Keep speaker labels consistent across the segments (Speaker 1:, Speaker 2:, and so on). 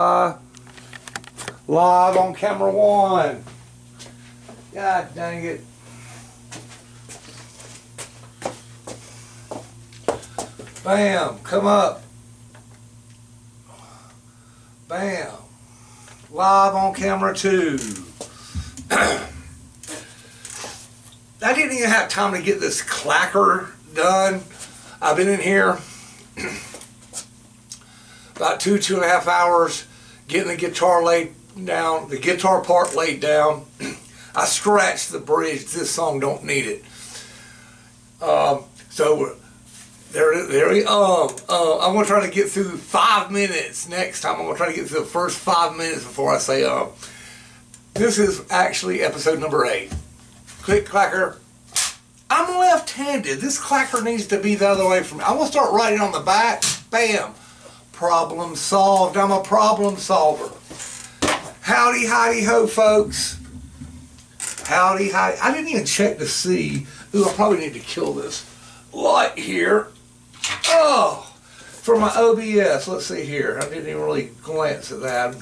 Speaker 1: Live on camera one. God dang it. Bam, come up. Bam. Live on camera two. I didn't even have time to get this clacker done. I've been in here about two and a half hours getting the guitar laid down, the guitar part laid down. I scratched the bridge. This song don't need it. So I'm gonna try to get through 5 minutes next time. I'm gonna try to get through the first 5 minutes before I say This is actually episode number 8. Click clacker. I'm left-handed. This clacker needs to be the other way from me. I'm gonna start writing on the back. Bam. Problem solved. I'm a problem solver. Howdy, howdy, ho, folks. Howdy, howdy. I didn't even check to see. Ooh, I probably need to kill this light here. Oh, for my OBS. Let's see here. I didn't even really glance at that.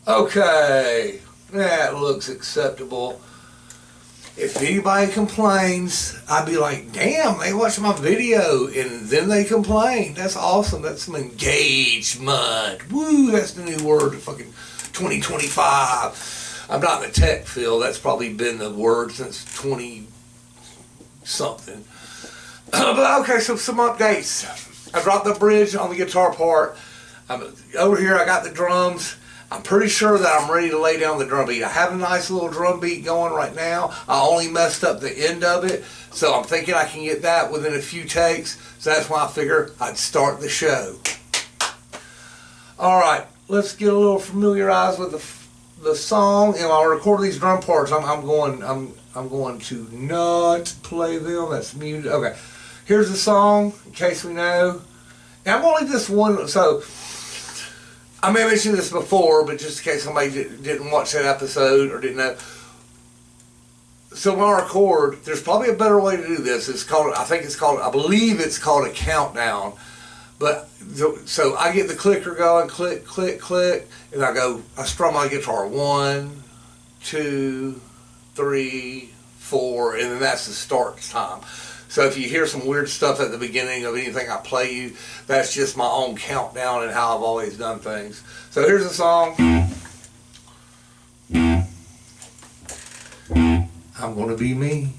Speaker 1: Okay, that looks acceptable. If anybody complains, I'd be like, damn, they watch my video and then they complain. That's awesome. That's some engagement. Woo, that's the new word of fucking 2025. I'm not in the tech field. That's probably been the word since 20-something. But okay, so some updates. I dropped the bridge on the guitar part. Over here I got the drums. I'm pretty sure that I'm ready to lay down the drum beat. I have a nice little drum beat going right now. I only messed up the end of it, so I'm thinking I can get that within a few takes. So that's why I figure I'd start the show. All right, let's get a little familiarized with the song. And I'll record these drum parts. I'm going to not play them. That's muted. Okay, here's the song in case we know. And I'm only this one. So I may have mentioned this before, but just in case somebody didn't watch that episode or didn't know. So when I record, there's probably a better way to do this. It's called, I believe it's called a countdown. But so I get the clicker going, click, click, click, and I strum my guitar 1, 2, 3, 4, and then that's the start time. So if you hear some weird stuff at the beginning of anything I play you, that's just my own countdown and how I've always done things. So here's the song. I'm gonna be me.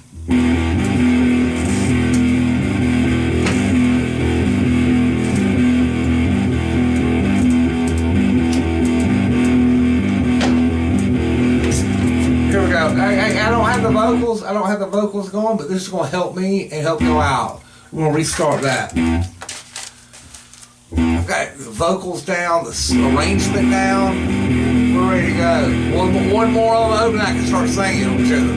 Speaker 1: I don't have the vocals. I don't have the vocals going, but this is going to help me and help you out. We're going to restart that. I've got the vocals down, the arrangement down. We're ready to go. One more on the open, I can start singing each other.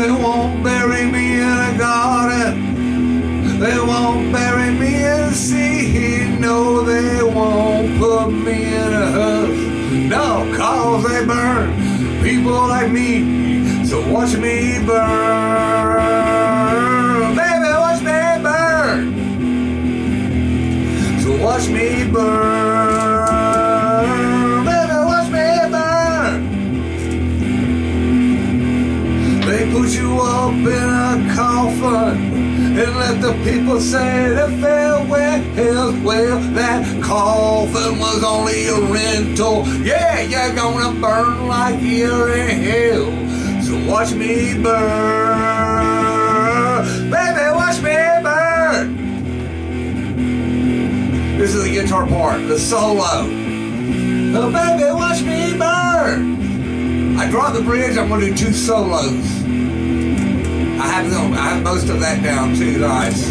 Speaker 1: They won't bury me in a garden. They won't bury me in the sea. No, they won't put me in a husk. No, cause they burn people like me, so watch me burn. Baby, watch me burn. So watch me burn. Baby, watch me burn. They put you up in a coffin and let the people say the farewell. Well, that coffin was only a rental. Yeah, you're gonna burn like you're in hell. So watch me burn. Baby, watch me burn. This is the guitar part, the solo. Oh, baby, watch me burn. I dropped the bridge, I'm gonna do 2 solos. I have most of that down too, guys.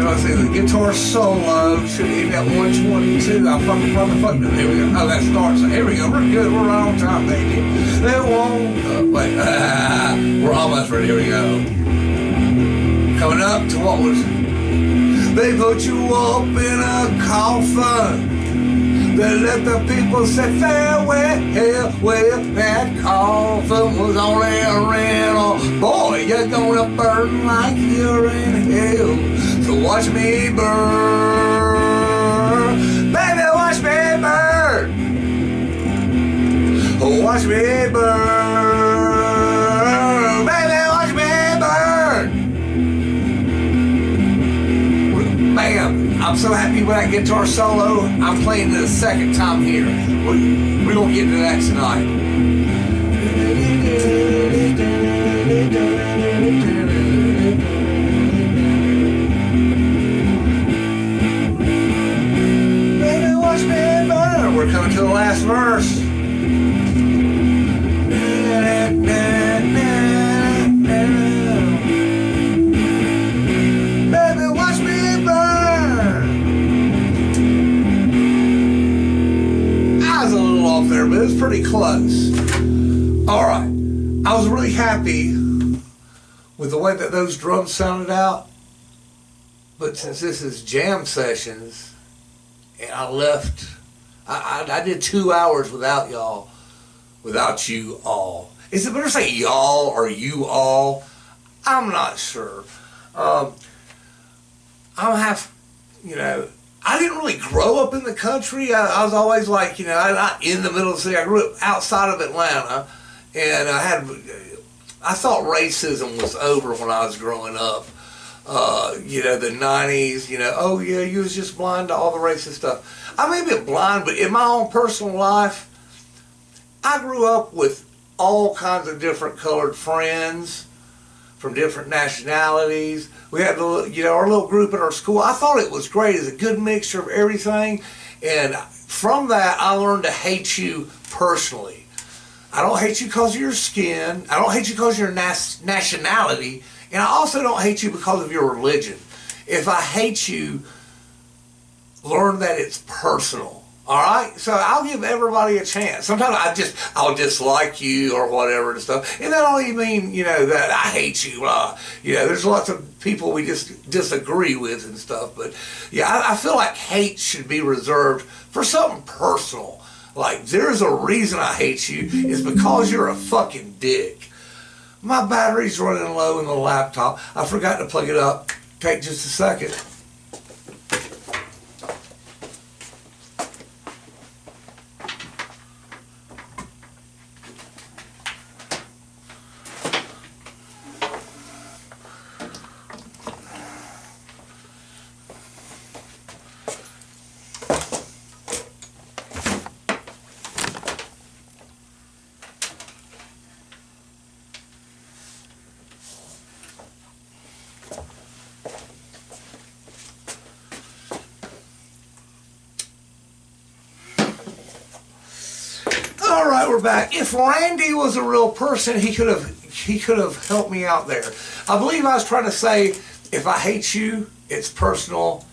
Speaker 1: Let's see, the guitar solo should end at 122. I probably fucked it. Here we go. Oh, that starts. Here we go. We're good. We're right on time, baby. They won't. Wait. We're almost ready. Here we go. Coming up to what was. They put you up in a coffin. Let the people say farewell. Well, that coffin was only a rental. Boy, you're gonna burn like you're in hell. So watch me burn. Baby, watch me burn. Oh, watch me burn. Baby, watch me burn. Bam. I'm so happy with that guitar solo. I'm playing it a second time here. We're going to get to that tonight. Baby, watch me burn. We're coming to the last verse. Baby, watch me burn. I was a little off there, but it was pretty close. Alright, I was really happy with the way that those drums sounded out, but since this is jam sessions, and I left, I did 2 hours without y'all, without you all. Is it better to say y'all or you all? I'm not sure. I'm half, you know, I didn't really grow up in the country. I was always like, you know, not in the middle of the city. I grew up outside of Atlanta, and I thought racism was over when I was growing up. You know, the 90s, you know, oh yeah, you was just blind to all the racist stuff. I may be blind, but in my own personal life, I grew up with all kinds of different colored friends from different nationalities. We had, you know, our little group at our school. I thought it was great. It's a good mixture of everything. And from that, I learned to hate you personally. I don't hate you because of your skin. I don't hate you because of your nationality. And I also don't hate you because of your religion. If I hate you, learn that it's personal. Alright? So I'll give everybody a chance. Sometimes I'll dislike you or whatever and stuff. And that don't even mean, you know, that I hate you. You know, there's lots of people we just disagree with and stuff. But yeah, I feel like hate should be reserved for something personal. Like, there's a reason I hate you. It's because you're a fucking dick. My battery's running low in the laptop. I forgot to plug it up. Take just a second. All right, we're back. If Randy was a real person, he could have helped me out there. I believe I was trying to say, if I hate you, it's personal.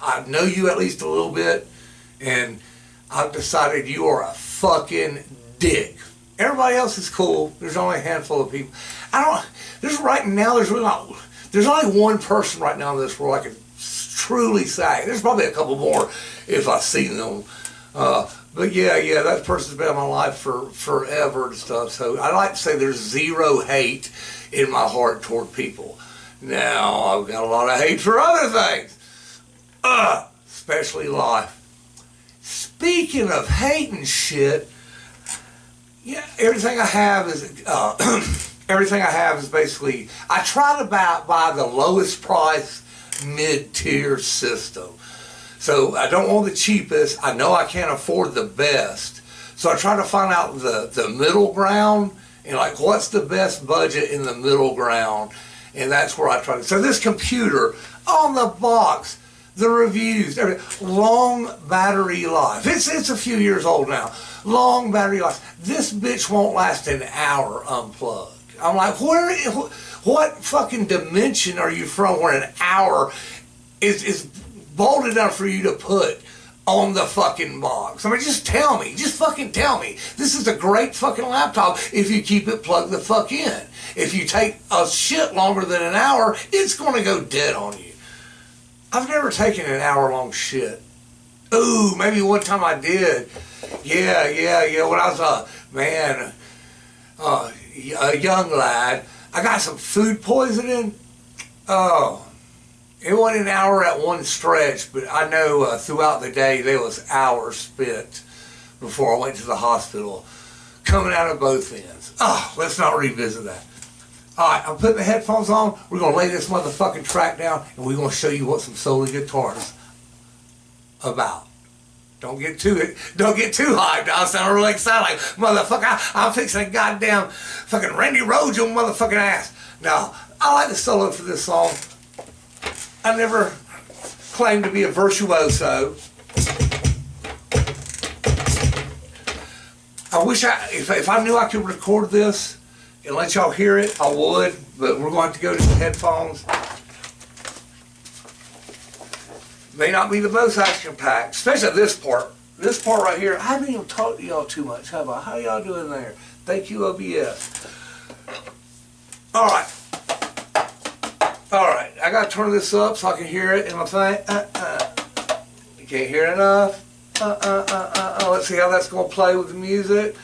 Speaker 1: I know you at least a little bit, and I've decided you are a fucking dick. Everybody else is cool. There's only a handful of people. There's only one person right now in this world I can truly say. There's probably a couple more if I see them. But yeah, that person's been in my life for forever and stuff. So I like to say there's zero hate in my heart toward people. Now, I've got a lot of hate for other things. Especially life. Speaking of hating shit, yeah, everything I have is basically, I try to buy the lowest price mid-tier system. So I don't want the cheapest. I know I can't afford the best. So I try to find out the middle ground and like what's the best budget in the middle ground. And that's where I try to. So this computer on the box, the reviews, long battery life. It's a few years old now. Long battery life. This bitch won't last an hour unplugged. I'm like, what fucking dimension are you from where an hour is bold enough for you to put on the fucking box? I mean, just tell me. Just fucking tell me. This is a great fucking laptop if you keep it plugged the fuck in. If you take a shit longer than an hour, it's going to go dead on you. I've never taken an hour-long shit. Ooh, maybe one time I did. Yeah. When I was a young lad, I got some food poisoning. Oh, it wasn't an hour at one stretch, but I know throughout the day there was hours spent before I went to the hospital, coming out of both ends. Oh, let's not revisit that. Alright, I'm putting the headphones on. We're going to lay this motherfucking track down, and we're going to show you what some solo guitar's about. Don't get too hyped. I sound really excited like, motherfucker, I'm fixing a goddamn fucking Randy Rhoads your motherfucking ass. Now, I like the solo for this song. I never claimed to be a virtuoso. I wish if I knew I could record this and let y'all hear it, I would, but we're going to have to go to the headphones. May not be the most action-packed, especially this part. This part right here, I haven't even talked to y'all too much, have I? How y'all doing there? Thank you, OBS. Alright, I gotta turn this up so I can hear it in my thing. You can't hear it enough. Let's see how that's going to play with the music.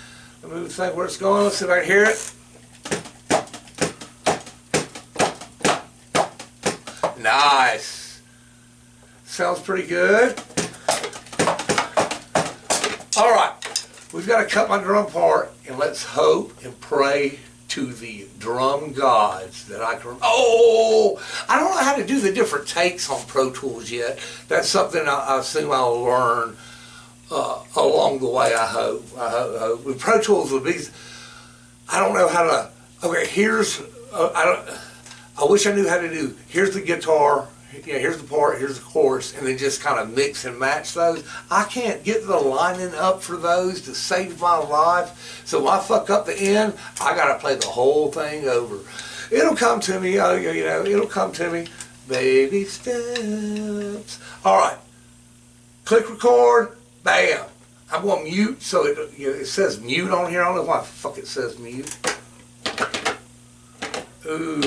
Speaker 1: Let me think where it's going. Let's see if I can hear it. Nice. Sounds pretty good. Alright, we've got to cut my drum part, and let's hope and pray to the drum gods that I can... Oh! I don't know how to do the different takes on Pro Tools yet. That's something I assume I'll learn along the way, I hope. With Pro Tools will be... I don't know how to... Okay, here's... I wish I knew how to do... Here's the guitar... Yeah, here's the part, here's the chorus, and then just kind of mix and match those. I can't get the lining up for those to save my life. So when I fuck up the end, I gotta play the whole thing over. It'll come to me, it'll come to me. Baby steps. All right, click record, bam. I'm gonna mute, so it says mute on here. I don't know why the fuck it says mute. Ooh,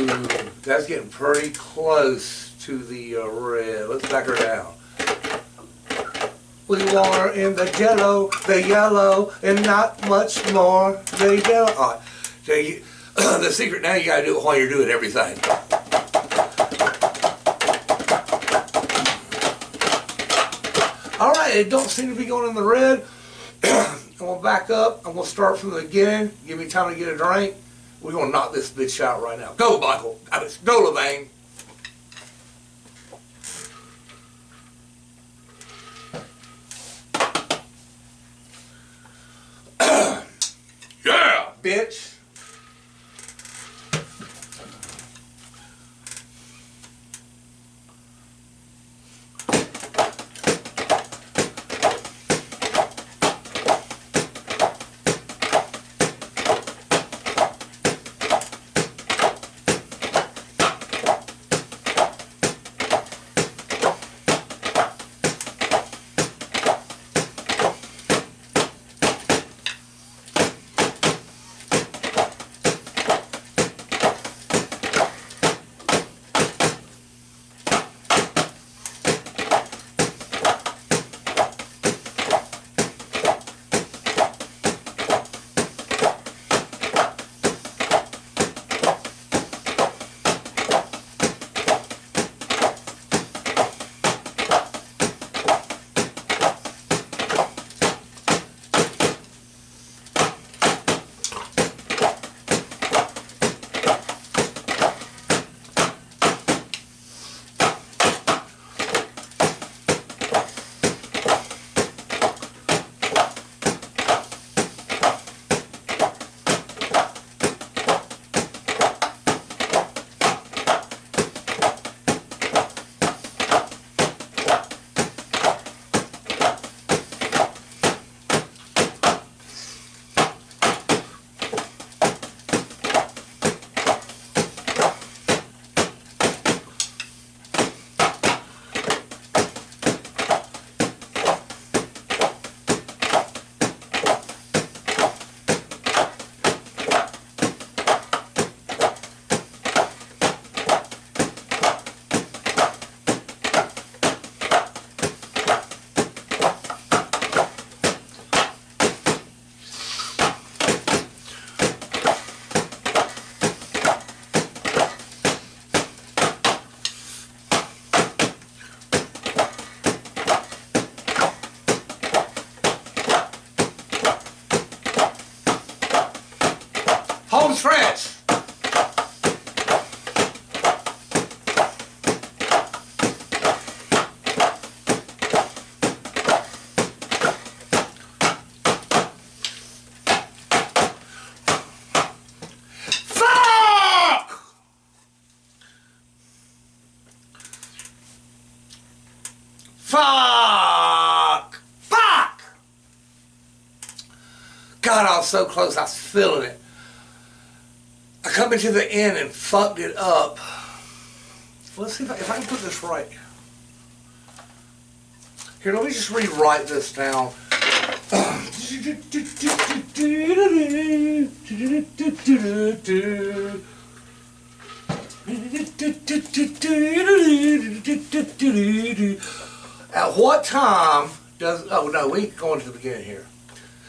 Speaker 1: that's getting pretty close to the red. Let's back her down. We want her in the yellow, and not much more. The yellow. All right. So the secret now, you gotta do it while you're doing everything. All right, it don't seem to be going in the red. I'm gonna back up. I'm gonna start from the beginning. Give me time to get a drink. We're gonna knock this bitch out right now. Go, Michael. Go, LeVeins. Yeah, bitch. stretch. Fuck! Fuck! God, I was so close. I was feeling it. I come into the end and fucked it up. Let's see if I can put this right. Here, let me just rewrite this down. At what time does... Oh, no, we ain't going to the beginning here.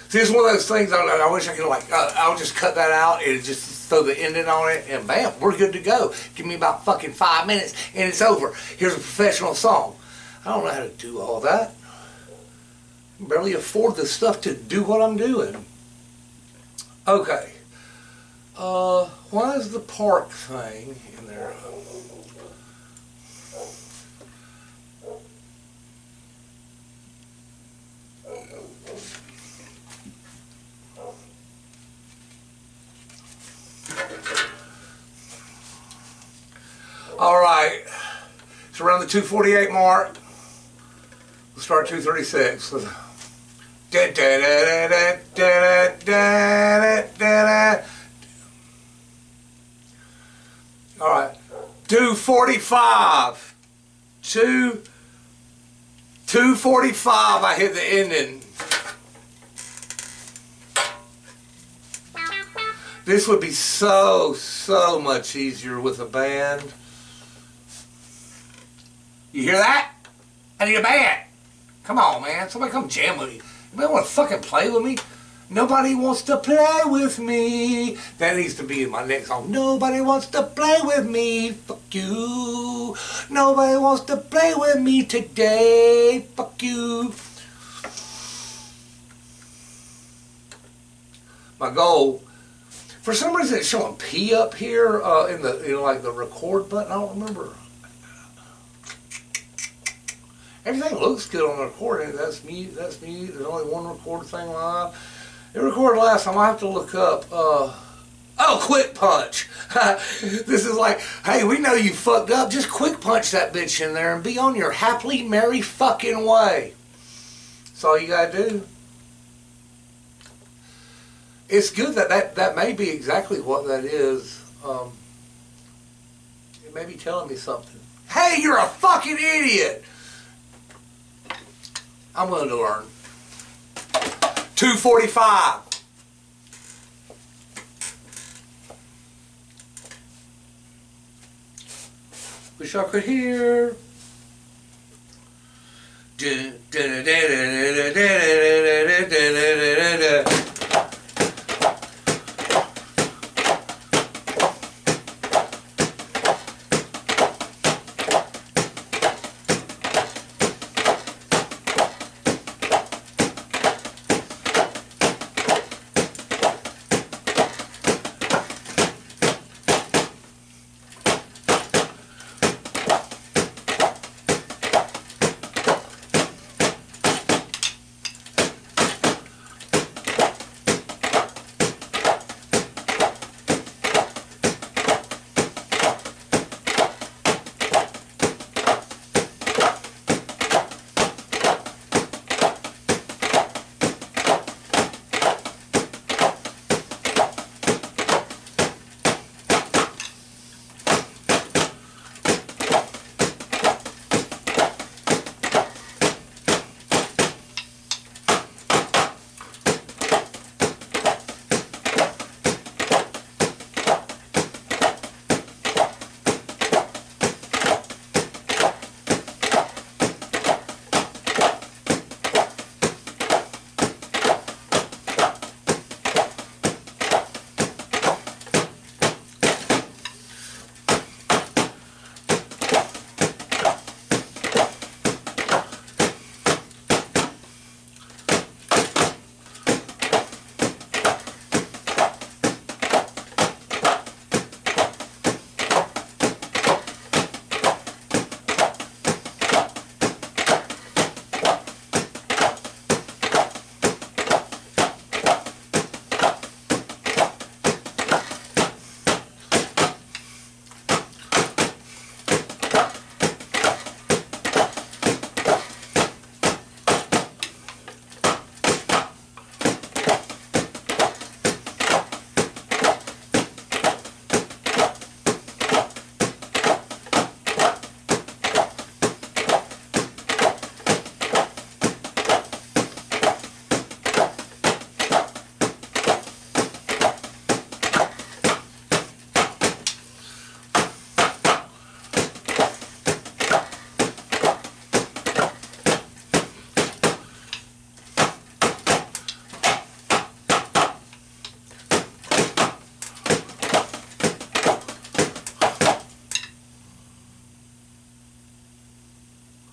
Speaker 1: See, it's one of those things I wish I could, like, I'll just cut that out and just throw the ending on it, and bam, we're good to go. Give me about fucking 5 minutes, and it's over. Here's a professional song. I don't know how to do all that. I can barely afford the stuff to do what I'm doing. Okay. Why is the park thing in there? All right, it's around the 2:48 mark. We'll start 2:36. All right, 2:45. 2:45. I hit the ending. This would be so much easier with a band. You hear that? I need a band. Come on, man. Somebody come jam with me. Anybody want to fucking play with me? Nobody wants to play with me. That needs to be in my next song. Nobody wants to play with me. Fuck you. Nobody wants to play with me today. Fuck you. My goal. For some reason, it's showing P up here in the like the record button. I don't remember. Everything looks good on the recording. That's mute. That's mute. There's only one record thing live. It recorded last time. I have to look up. Oh, quick punch. This is like, hey, we know you fucked up. Just quick punch that bitch in there and be on your happily merry fucking way. That's all you gotta do. It's good that may be exactly what that is. It may be telling me something. Hey, you're a fucking idiot. I'm willing to learn. 2:45. Wish I could hear.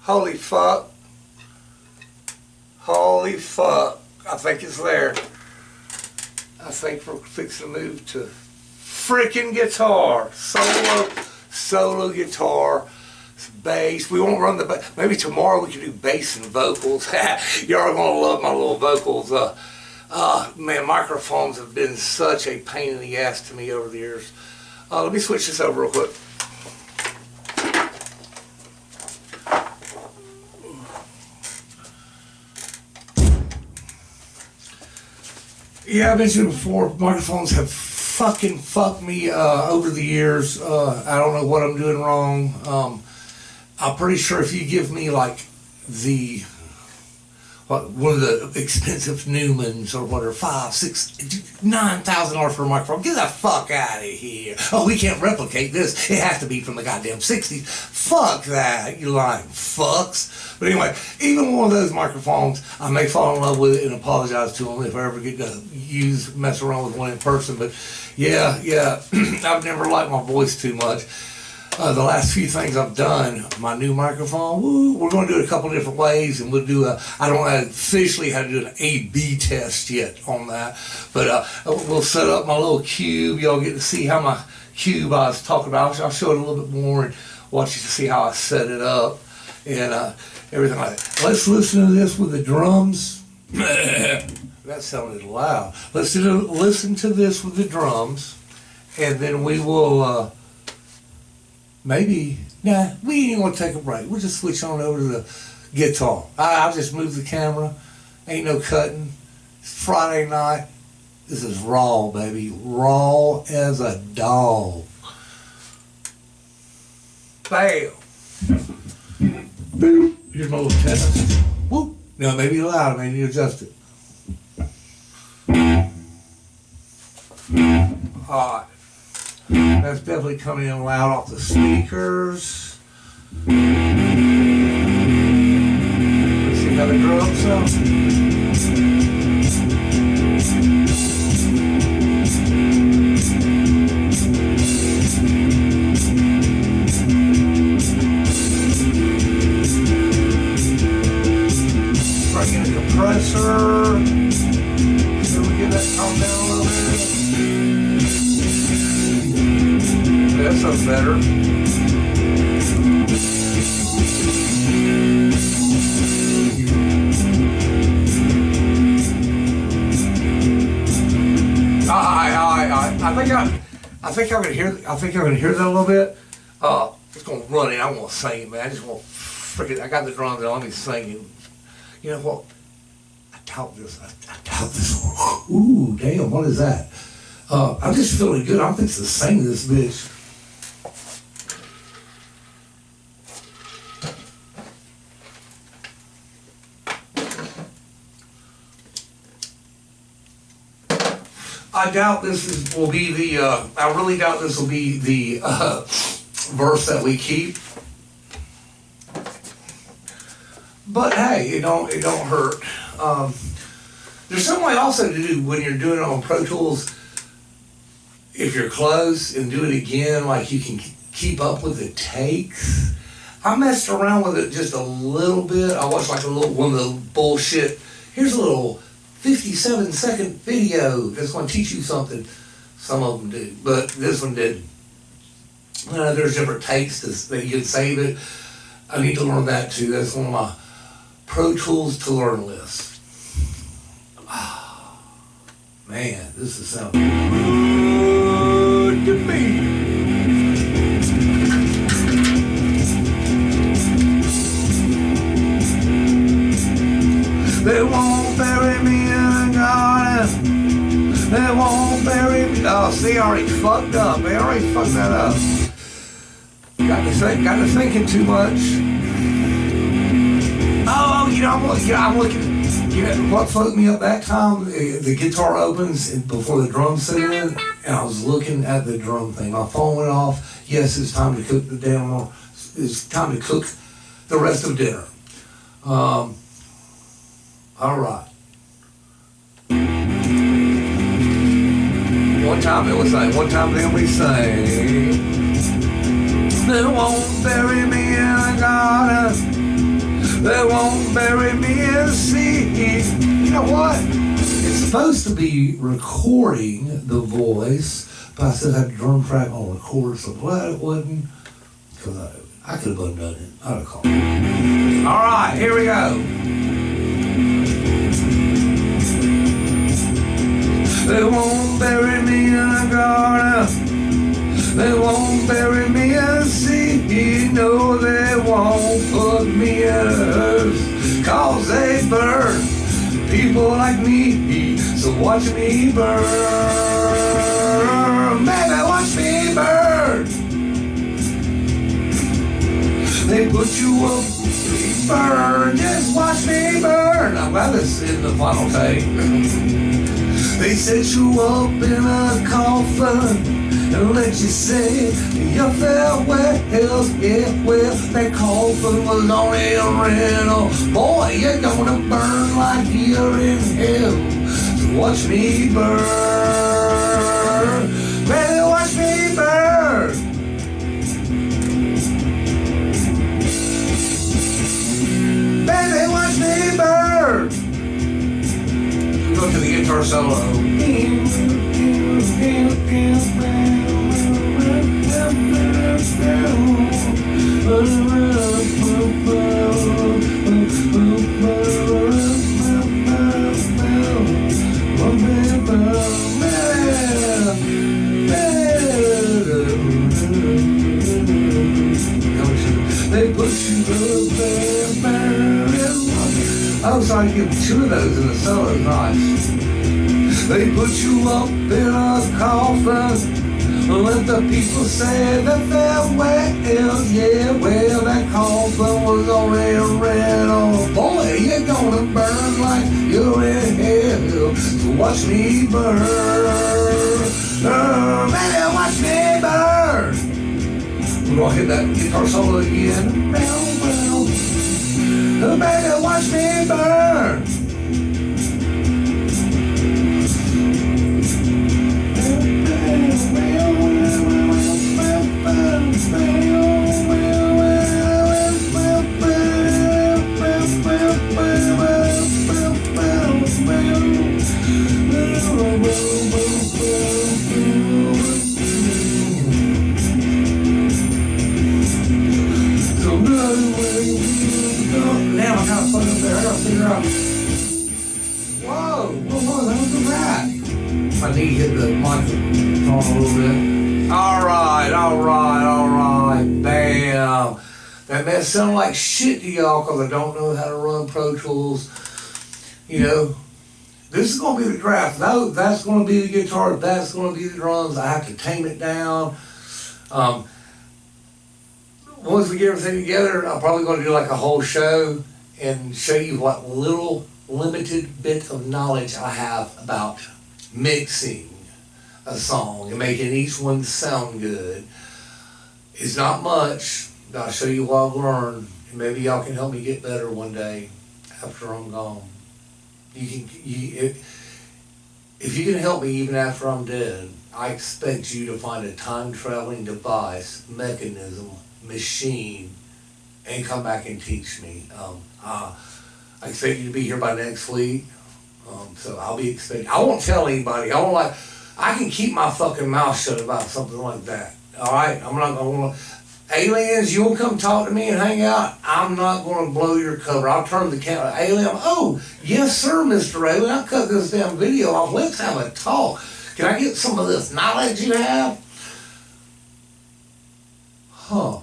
Speaker 1: Holy fuck. Holy fuck. I think it's there. I think we're fixing to move to freaking guitar. Solo guitar, bass. We won't run the bass. Maybe tomorrow we can do bass and vocals. Y'all are going to love my little vocals. Man, microphones have been such a pain in the ass to me over the years. Let me switch this over real quick. Yeah, I mentioned before, microphones have fucking fucked me over the years. I don't know what I'm doing wrong. I'm pretty sure if you give me like one of the expensive Newmans or whatever, $9,000 for a microphone, get the fuck out of here. Oh, we can't replicate this. It has to be from the goddamn 60s. Fuck that, you lying fucks. But anyway, even one of those microphones, I may fall in love with it and apologize to them if I ever get to mess around with one in person. But yeah, I've never liked my voice too much. The last few things I've done, my new microphone, we're going to do it a couple different ways, and we'll do I don't know officially how to do an A/B test yet on that, but we'll set up my little cube. Y'all get to see how my cube I was talking about. I'll show it a little bit more and watch you to see how I set it up and everything like that. Let's listen to this with the drums. That sounded loud. Let's listen to this with the drums, and then we will... we ain't gonna take a break. We'll just switch on over to the guitar. I'll just move the camera. Ain't no cutting. It's Friday night. This is raw, baby. Raw as a dog. Bam. Boom. Here's my little test. Whoop. Now it may be loud. I may need to adjust it. All right. That's definitely coming in loud off the speakers. Let's see how the drums sound. Bring in a compressor. So we get that calmed down a little bit. That sounds better. I think I can hear that a little bit. It's gonna run it. I'm gonna sing it, man. I just want freaking. I got the drums on. Let me sing it. You know what? I doubt this. Ooh, damn! What is that? I'm just feeling good. I'm fixing to sing this bitch. I doubt this will be the. I really doubt this will be the verse that we keep. But hey, it don't hurt. There's some way also to do when you're doing it on Pro Tools. If you're close and do it again, like you can keep up with the takes. I messed around with it just a little bit. I watched like one of the bullshit. Here's a little 57-second video that's going to teach you something. Some of them do, but this one didn't. There's different takes that you can save it. I need to learn that too. That's one of my Pro Tools to learn list. Man, this is sounding good to me. They won't bury me in a garden. They won't bury me. Oh, see, I already fucked up. They already fucked that up. Got to thinking too much. Oh, I'm looking. What fucked me up that time, the guitar opens before the drums set in, and I was looking at the drum thing. My phone went off. Yes, it's time to cook it's time to cook the rest of dinner. All right. One time then we sang. They won't bury me in a garden. They won't bury me in the sea. You know what? It's supposed to be recording the voice, but I still had the drum track on record, so glad it wasn't, because I could have done it. I would have called it. All right, here we go. They won't bury me in a garden. They won't bury me in the sea. No, they won't put me in a hearse, 'cause they burn people like me. So watch me burn. Baby, watch me burn. They put you up, burn. Just watch me burn. I'm glad this is the final take. They set you up in a coffin and let you say your farewells. Yeah, well, that coffin was only a rental. Boy, you're gonna burn like you're in hell. So watch me burn. Baby, watch me burn. Baby, watch me burn. Go to the guitar solo. They put you up there. Oh, so I give 2 of those in the solo. Nice. They put you up in a coffin. Let the people say that farewell. Yeah, well, that coffin was only a rental. Boy, you're gonna burn like you're in hell. So watch me burn. Baby, watch me burn. We're gonna hit that guitar solo again. Baby, watch me burn. Now I'm kind of fucking up there. I gotta figure out. Whoa, what was that? My knee hit the microphone a little bit. Alright. Bam. That may sound like shit to y'all because I don't know how to run Pro Tools. You know, this is going to be the draft. No, that's going to be the guitar. That's going to be the drums. I have to tame it down. Once we get everything together, I'm probably going to do like a whole show and show you what little limited bit of knowledge I have about mixing a song and making each one sound good. It's not much, but I'll show you what I've learned, and maybe y'all can help me get better one day after I'm gone. If you can help me even after I'm dead, I expect you to find a time-traveling device, mechanism, machine, and come back and teach me. I expect you to be here by next week. So I'll be expecting. I won't tell anybody. I can keep my fucking mouth shut about something like that. All right, I'm not gonna. Aliens, you'll come talk to me and hang out. I'm not gonna blow your cover. I'll turn the camera. Alien, oh yes sir, Mr. Alien. I'll cut this damn video off. Let's have a talk. Can I get some of this knowledge you have? Huh.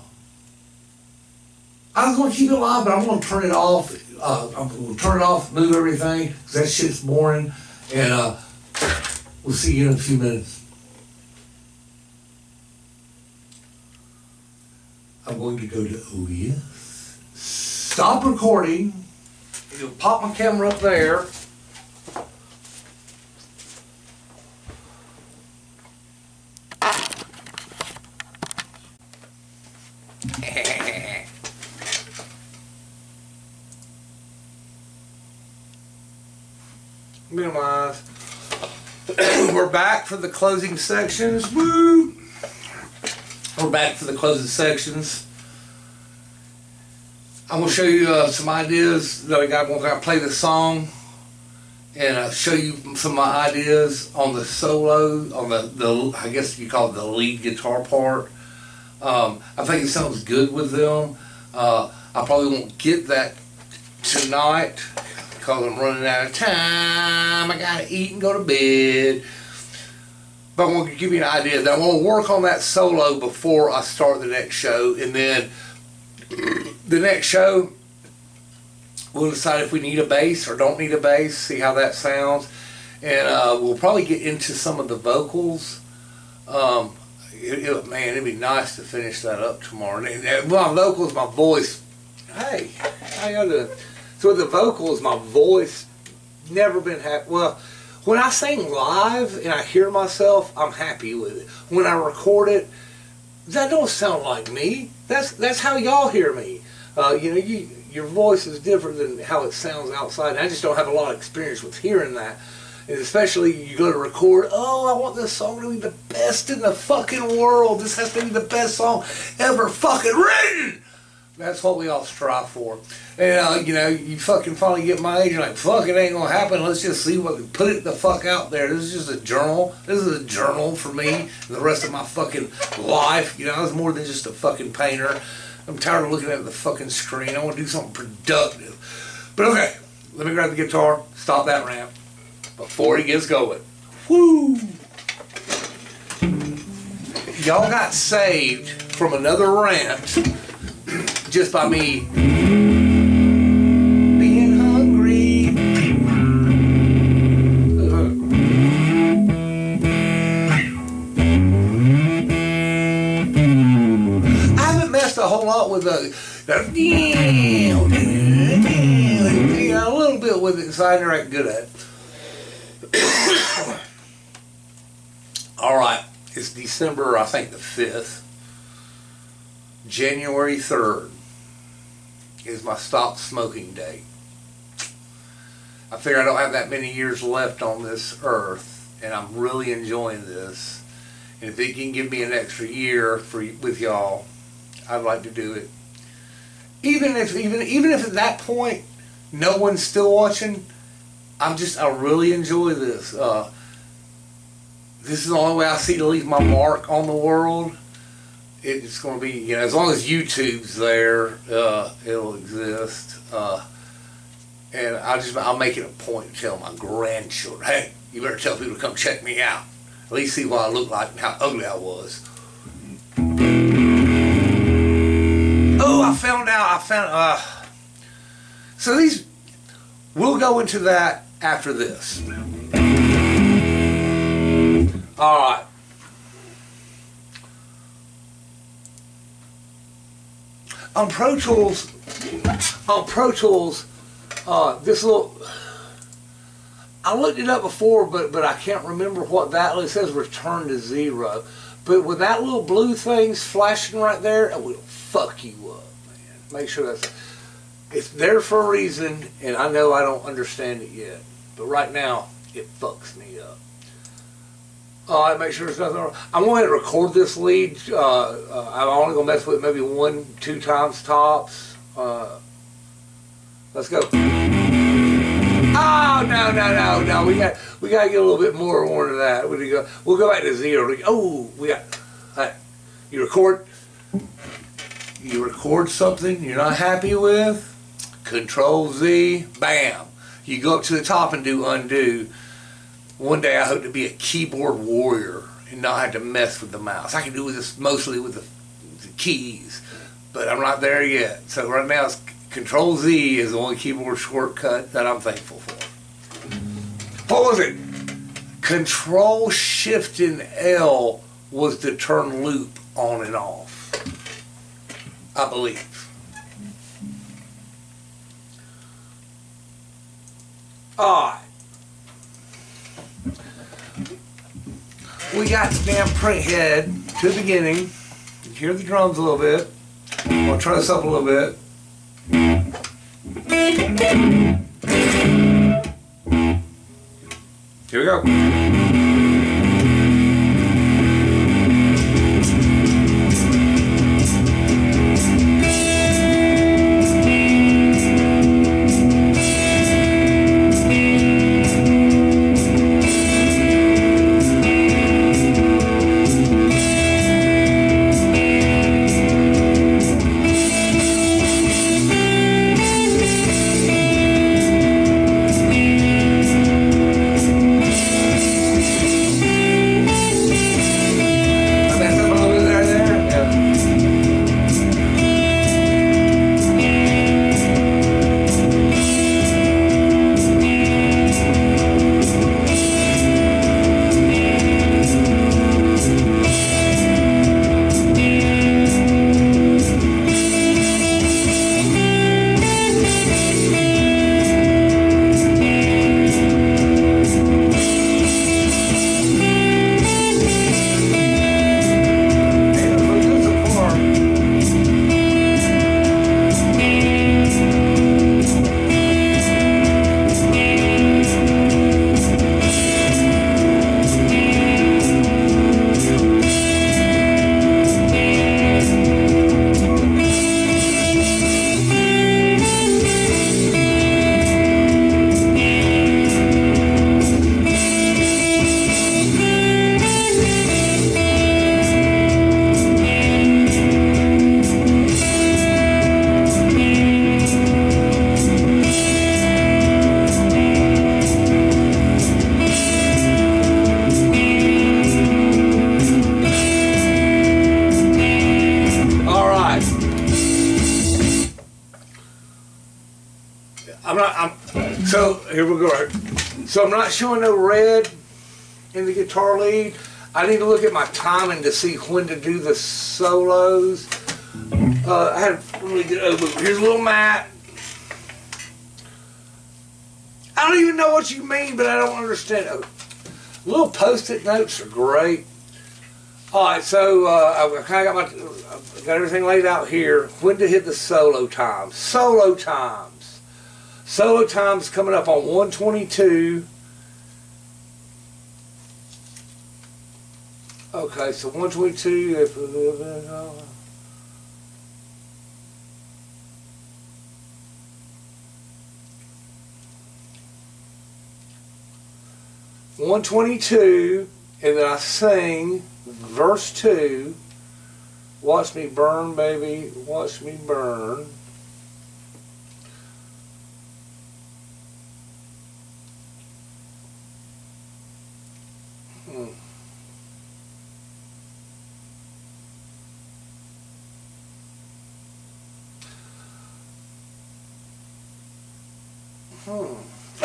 Speaker 1: I was going to keep it live, but I'm going to turn it off. I'm going to turn it off, move everything, because that shit's boring. And we'll see you in a few minutes. I'm going to go to OBS. Stop recording. You'll pop my camera up there. Minimize. We're back for the closing sections. Woo! We're back for the closing sections. I'm gonna show you some ideas that I got. I'm gonna play the song and show you some of my ideas on the solo, on the I guess you call it the lead guitar part. I think it sounds good with them. I probably won't get that tonight because I'm running out of time. I gotta eat and go to bed. But I'm gonna give you an idea that I'm gonna work on that solo before I start the next show, and then the next show we'll decide if we need a bass or don't need a bass, see how that sounds, and we'll probably get into some of the vocals. Man, it'd be nice to finish that up tomorrow. And my vocals, my voice. Hey, how y'all doing? So with the vocals, my voice never been happy. Well, when I sing live and I hear myself, I'm happy with it. When I record it, that don't sound like me. That's how y'all hear me. Your voice is different than how it sounds outside. And I just don't have a lot of experience with hearing that. And especially you go to record, oh, I want this song to be the best in the fucking world. This has to be the best song ever fucking written. That's what we all strive for. And, you fucking finally get my age, you're like, fuck, it ain't gonna happen. Let's just see put it the fuck out there. This is just a journal. This is a journal for me and the rest of my fucking life. I was more than just a fucking painter. I'm tired of looking at the fucking screen. I want to do something productive. But okay, let me grab the guitar, stop that rant before he gets going. Woo! Y'all got saved from another rant just by me being hungry. I haven't messed a whole lot with a little bit with it, so I ain't good at it. Alright, it's December, I think the 5th. January 3rd is my stop smoking date. I figure I don't have that many years left on this earth, and I'm really enjoying this. And if it can give me an extra year with y'all, I'd like to do it. Even if at that point no one's still watching, I really enjoy this. This is the only way I see to leave my mark on the world. It's going to be, as long as YouTube's there, it'll exist. And I'll make it a point to tell my grandchildren, hey, you better tell people to come check me out. At least see what I look like and how ugly I was. Oh, I found out. So we'll go into that after this. All right. On Pro Tools, this little, I looked it up before, but I can't remember what that, it says return to 0. But with that little blue thing's flashing right there, it will fuck you up, man. Make sure it's there for a reason, and I know I don't understand it yet. But right now, it fucks me up. Alright, make sure there's nothing wrong. I'm going to record this lead. I'm only going to mess with it maybe 1-2 times tops. Let's go. Oh, no. We got to get a little bit more into that. We'll go back to 0. Oh, you record something you're not happy with, Control Z, bam. You go up to the top and do undo. One day I hope to be a keyboard warrior and not have to mess with the mouse. I can do this mostly with the keys, but I'm not there yet. So right now it's Control Z is the only keyboard shortcut that I'm thankful for. What was it? Control Shift and L was to turn loop on and off, I believe. Alright. We got the damn print head to the beginning. You can hear the drums a little bit. I'm going to turn this up a little bit. Here we go. So here we go. So I'm not showing no red in the guitar lead. I need to look at my timing to see when to do the solos. I had to really get over. Here's a little mat. I don't even know what you mean, but I don't understand. Little post-it notes are great. All right, so I've kind of got everything laid out here. When to hit the solo times. Solo times. Solo times coming up on 122. Okay, so 122. 122, and then I sing verse 2, watch me burn, baby, watch me burn.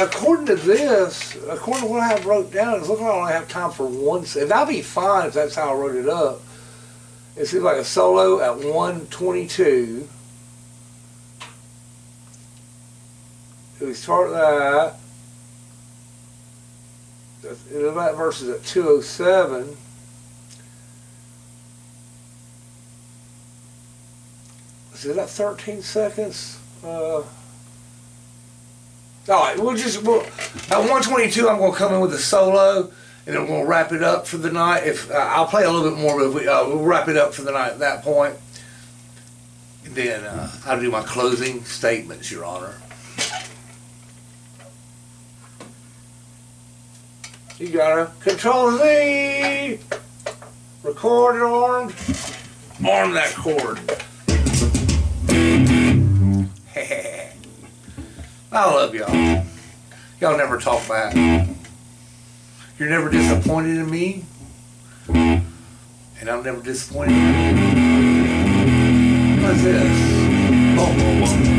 Speaker 1: According to this, according to what I have wrote down, it looks like I only have time for one. And that'll be fine if that's how I wrote it up. It seems like a solo at 122. If we start that, that verse is at 207. Is that 13 seconds? All right, at 122, I'm going to come in with a solo, and then we're going to wrap it up for the night. If I'll play a little bit more, but we'll wrap it up for the night at that point. And then I'll do my closing statements, Your Honor. You gotta control Z, record and arm that chord. I love y'all. Y'all never talk back. You're never disappointed in me. And I'm never disappointed in you. What's this? Oh, whoa, whoa.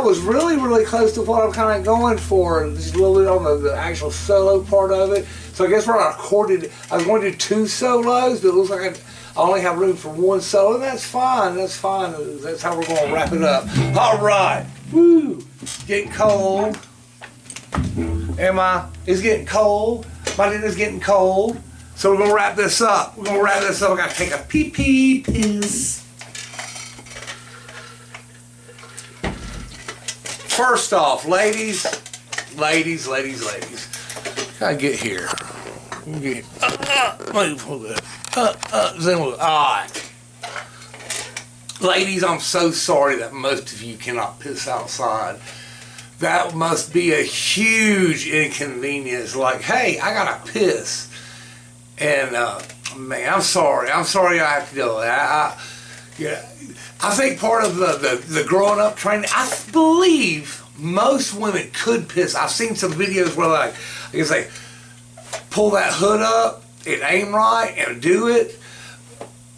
Speaker 1: was really, really close to what I'm kind of going for, just a little bit on the actual solo part of it. So I guess when I recorded, I was going to do 2 solos, but it looks like I only have room for 1 solo, and that's fine, that's fine. That's how we're going to wrap it up. All right, woo, getting cold. It's getting cold. My dinner's getting cold. So we're going to wrap this up. We're going to wrap this up. I got to take a pee-pee piss. First off, ladies. Gotta get here. Alright. Ladies, I'm so sorry that most of you cannot piss outside. That must be a huge inconvenience. Like, hey, I gotta piss. And, man, I'm sorry. I'm sorry I have to do that. I think part of the growing up training, I believe most women could piss. I've seen some videos where like, I guess they pull that hood up and aim right and do it.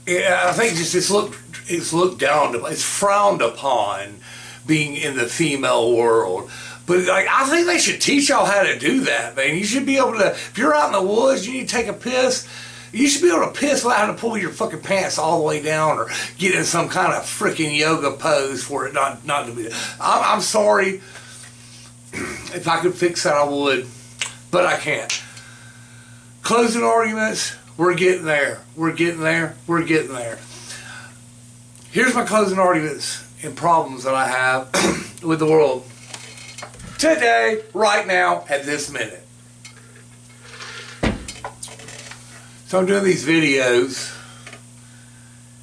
Speaker 1: I think it's looked down to, it's frowned upon being in the female world. But like, I think they should teach y'all how to do that, man. You should be able to, if you're out in the woods, you need to take a piss, you should be able to piss without having to pull your fucking pants all the way down or get in some kind of freaking yoga pose for it not to be. I'm sorry. If I could fix that, I would. But I can't. Closing arguments, we're getting there. We're getting there. We're getting there. Here's my closing arguments and problems that I have with the world. Today, right now, at this minute. So I'm doing these videos,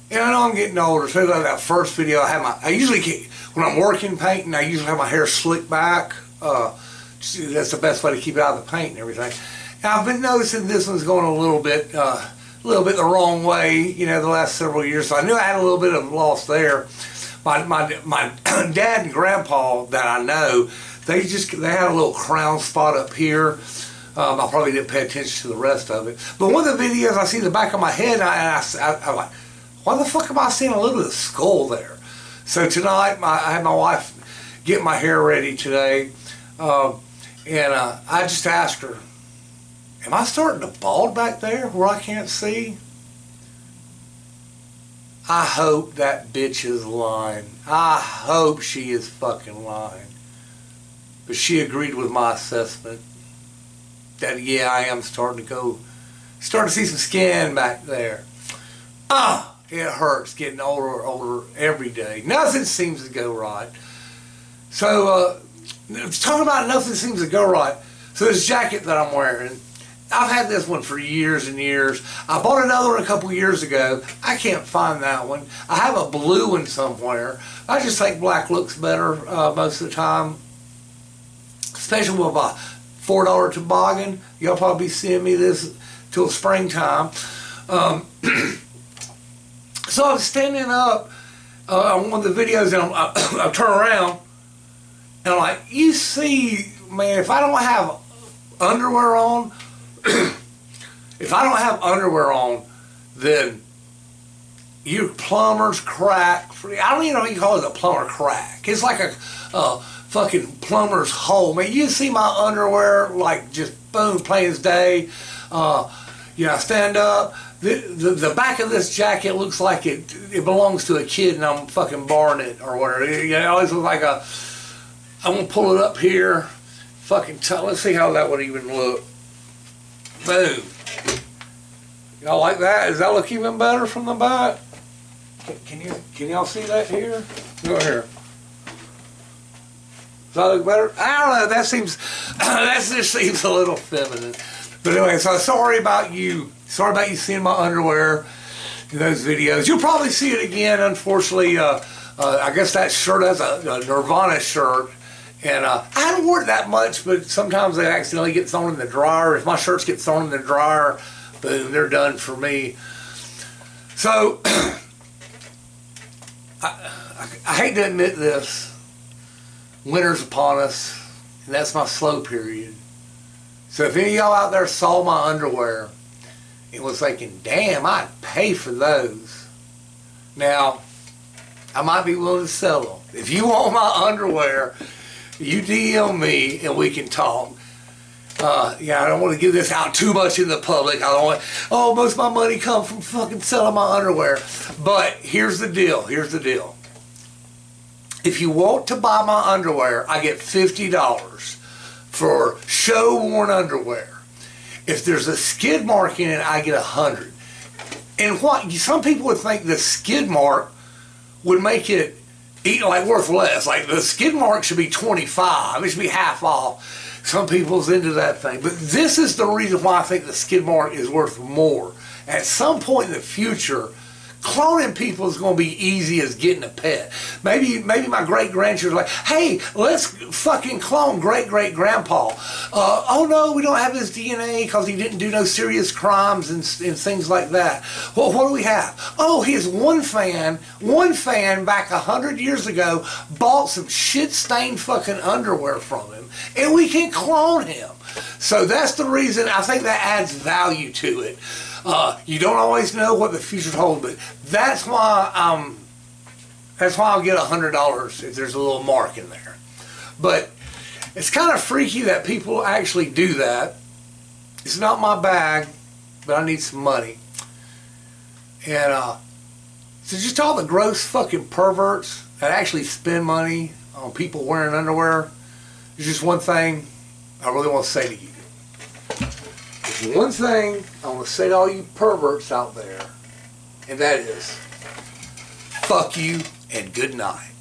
Speaker 1: and I know I'm getting older. So like that first video, I usually get, when I'm working painting, I usually have my hair slicked back. That's the best way to keep it out of the paint and everything. And I've been noticing this one's going a little bit the wrong way, you know, the last several years. So I knew I had a little bit of loss there. My dad and grandpa that I know, they had a little crown spot up here. I probably didn't pay attention to the rest of it. But one of the videos, I see the back of my head, and I'm like, why the fuck am I seeing a little bit of skull there? So tonight, I had my wife get my hair ready today, and I just asked her, am I starting to bald back there where I can't see? I hope that bitch is lying. I hope she is fucking lying. But she agreed with my assessment. That, yeah, I am starting to see some skin back there. It hurts getting older every day. Nothing seems to go right. So, talking about nothing seems to go right. So this jacket that I'm wearing, I've had this one for years and years. I bought another one a couple years ago. I can't find that one. I have a blue one somewhere. I just think black looks better most of the time. Especially with my $4 toboggan. Y'all probably be seeing me this till springtime. So I'm standing up on one of the videos, and I turn around, and I'm like, you see, man, if I don't have underwear on, then your plumber's crack. I don't even know what you call it, a plumber crack. It's like a fucking plumber's hole. Man, you see my underwear, like, just boom, plain as day. I stand up. The back of this jacket looks like it belongs to a kid, and I'm fucking borrowing it or whatever. It always looks like I'm gonna pull it up here. Fucking let's see how that would even look. Boom. Y'all like that? Does that look even better from the back? Can y'all see that here? Go here. Does that look better? I don't know. That just seems a little feminine. But anyway, so sorry about you. Sorry about you seeing my underwear in those videos. You'll probably see it again. Unfortunately, I guess that shirt has a Nirvana shirt. And I haven't worn it that much, but sometimes they accidentally get thrown in the dryer. If my shirts get thrown in the dryer, boom, they're done for me. So, I hate to admit this. Winter's upon us, and that's my slow period. So if any of y'all out there saw my underwear and was thinking, damn, I'd pay for those. Now, I might be willing to sell them. If you want my underwear, you DM me and we can talk. Yeah, I don't want to give this out too much in the public. I don't want, oh, most of my money comes from fucking selling my underwear. But here's the deal. Here's the deal. If you want to buy my underwear, I get $50 for show-worn underwear. If there's a skid mark in it, I get $100. And what some people would think the skid mark would make it like worth less. Like the skid mark should be $25. It should be half off. Some people's into that thing. But this is the reason why I think the skid mark is worth more. At some point in the future, cloning people is going to be easy as getting a pet. Maybe my great-grandchildren's like, hey, let's fucking clone great-great-grandpa. Oh no, we don't have his DNA because he didn't do no serious crimes and things like that. Well, what do we have? Oh, his one fan back 100 years ago bought some shit-stained fucking underwear from him, and we can clone him. So that's the reason I think that adds value to it. You don't always know what the future holds, but that's why I'll get $100 if there's a little mark in there. But it's kind of freaky that people actually do that. It's not my bag, but I need some money. And so just all the gross fucking perverts that actually spend money on people wearing underwear, there's just one thing I really want to say to you. There's one thing I want to say to all you perverts out there, and that is, fuck you and good night.